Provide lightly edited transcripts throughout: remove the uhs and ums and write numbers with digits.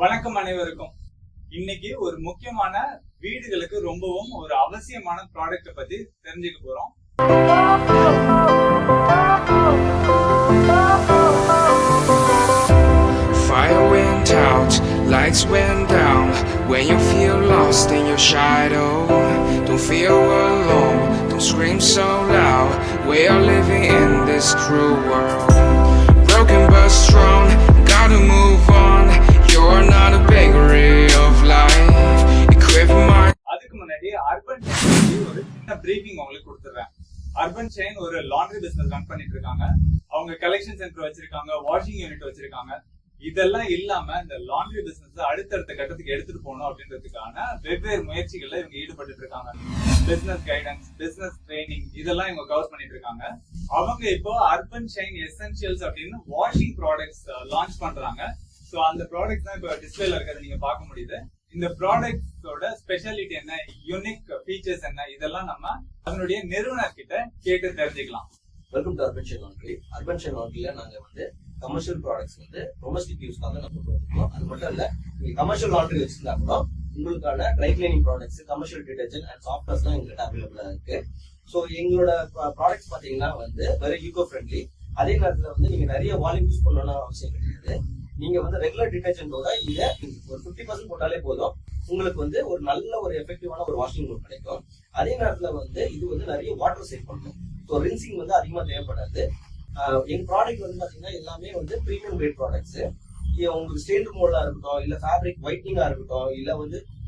வணக்கம் அனைவருக்கும். இன்னைக்கு ஒரு முக்கியமான வீடுகளுக்கு ரொம்பவும் ஒரு அவசியமான ப்ராடக்ட் பத்தி தெரிஞ்சுக்க போறோம். Fire went out, lights went down. When you feel lost in your shadow, don't feel alone, don't scream so loud. We are living in this cruel world, broken but strong, gotta move on. You're not a bakery of life, equip my. அதுக்கு முன்னாடி urban chain ஒரு சின்ன briefing உங்களுக்கு கொடுத்துறேன். Urban chain ஒரு laundry business run பண்ணிட்டு இருக்காங்க. அவங்க கலெக்ஷன் சென்டர் வச்சிருக்காங்க, வாஷிங் யூனிட் வச்சிருக்காங்க. இதெல்லாம் இல்லாம இந்த லாண்டரி பிசினஸ் அடுத்தடுத்த கட்டத்துக்கு எடுத்துட்டு போகணும் அப்படின்றதுக்கான வெவ்வேறு முயற்சிகள்ல இவங்க ஈடுபட்டு இருக்காங்க. பிசினஸ் கைடன்ஸ், பிசினஸ் ட்ரைனிங் இதெல்லாம் இவங்க கவர் பண்ணிட்டு இருக்காங்க. அவங்க இப்போ அர்பன் செயின் எசென்ஷியல்ஸ் அப்படின்னு வாஷிங் ப்ராடக்ட்ஸ் லான்ச் பண்றாங்க. சோ அந்த ப்ராடக்ட்ஸ் தான் இப்போ டிஸ்பிளேல இருக்கிறத நீங்க பார்க்க முடியுது. இந்த ப்ராடக்ட்ஸோட ஸ்பெஷாலிட்டி என்ன, யூனிக் ஃபீச்சர்ஸ் என்ன, இதெல்லாம் நம்ம அதனுடைய நிறுவனர் கிட்ட கேட்டு தெரிஞ்சுக்கலாம். Welcome to Urban Chain laundry. Urban Chain லாண்டரியில நாங்க கமர்ஷியல் ப்ராடக்ட்ஸ் டொமஸ்டிக் யூஸ்க்காக நம்ம கொண்டு வந்திருக்கோம். அது மட்டும் இல்ல, நீங்க கமர்ஷியல் லாண்டரி வச்சிருந்தா கூட உங்களுக்கான dry cleaning products, commercial detergent and softwares தான் எங்ககிட்ட அவைலபிளா இருக்கு. ஸோ எங்களோட ப்ராடக்ட்ஸ் பாத்தீங்கன்னா வெரி ஈகோ ஃப்ரெண்ட்லி. அதே நேரத்துல நீங்க நிறைய வால்யூம் யூஸ் பண்ணணும்னு அவசியம் கிடையாது. நீங்க ரெகுலர் டிடர்ஜென்டோட இதை ஒரு 50% போட்டாலே போதும், உங்களுக்கு ஒரு நல்ல ஒரு எஃபெக்டிவான ஒரு வாஷிங் கிடைக்கும். அதே நேரத்துல இது நிறைய வாட்டர் சேவ் பண்ணும். ஸோ ரின்சிங் அதிகமா தேவைப்படாது. எங்க ப்ராடக்ட் பாத்தீங்கன்னா எல்லாமே பிரீமியம் கிரேட் ப்ராடக்ட்ஸ். உங்களுக்கு ஸ்டெயின் ரிமூவலா இருக்கட்டும், இல்ல ஃபேப்ரிக் ஒயிட்னிங்கா இருக்கட்டும், இல்ல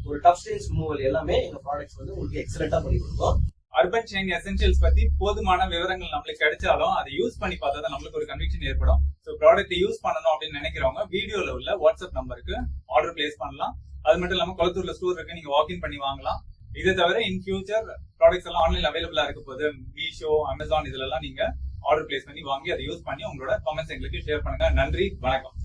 ஒரு டஃப் ஸ்டெயின்ஸ் ரிமூவல் எல்லாமே எங்க ப்ராடக்ட்ஸ் உங்களுக்கு எக்ஸலென்ட்டா பண்ணி கொடுக்கும். அர்பன் செயின் எசென்ஷியல்ஸ் பத்தி போதுமான விவரங்கள் நம்மளுக்கு கிடைச்சாலும் அதை யூஸ் பண்ணி பார்த்தா தான் நம்மளுக்கு ஒரு கன்விக்ஷன் ஏற்படும். ஸோ ப்ராடக்ட் யூஸ் பண்ணணும் அப்படின்னு நினைக்கிறவங்க வீடியோல உள்ள வாட்ஸ்அப் நம்பருக்கு ஆர்டர் பிளேஸ் பண்ணலாம். அது மட்டும் இல்லாம கொளத்தூர்ல ஸ்டோர் இருக்கு, நீங்க வாக்கின் பண்ணி வாங்கலாம். இதை தவிர இன் ஃபியூச்சர் ப்ராடக்ட்ஸ் எல்லாம் ஆன்லைன் அவைலபிளா இருக்க போது மீஷோ, அமேசான் இதுல எல்லாம் நீங்க ஆர்டர் பிளேஸ் பண்ணி வாங்கி அதை யூஸ் பண்ணி உங்களோட கமெண்ட்ஸ் எங்களுக்கு ஷேர் பண்ணுங்க. நன்றி, வணக்கம்.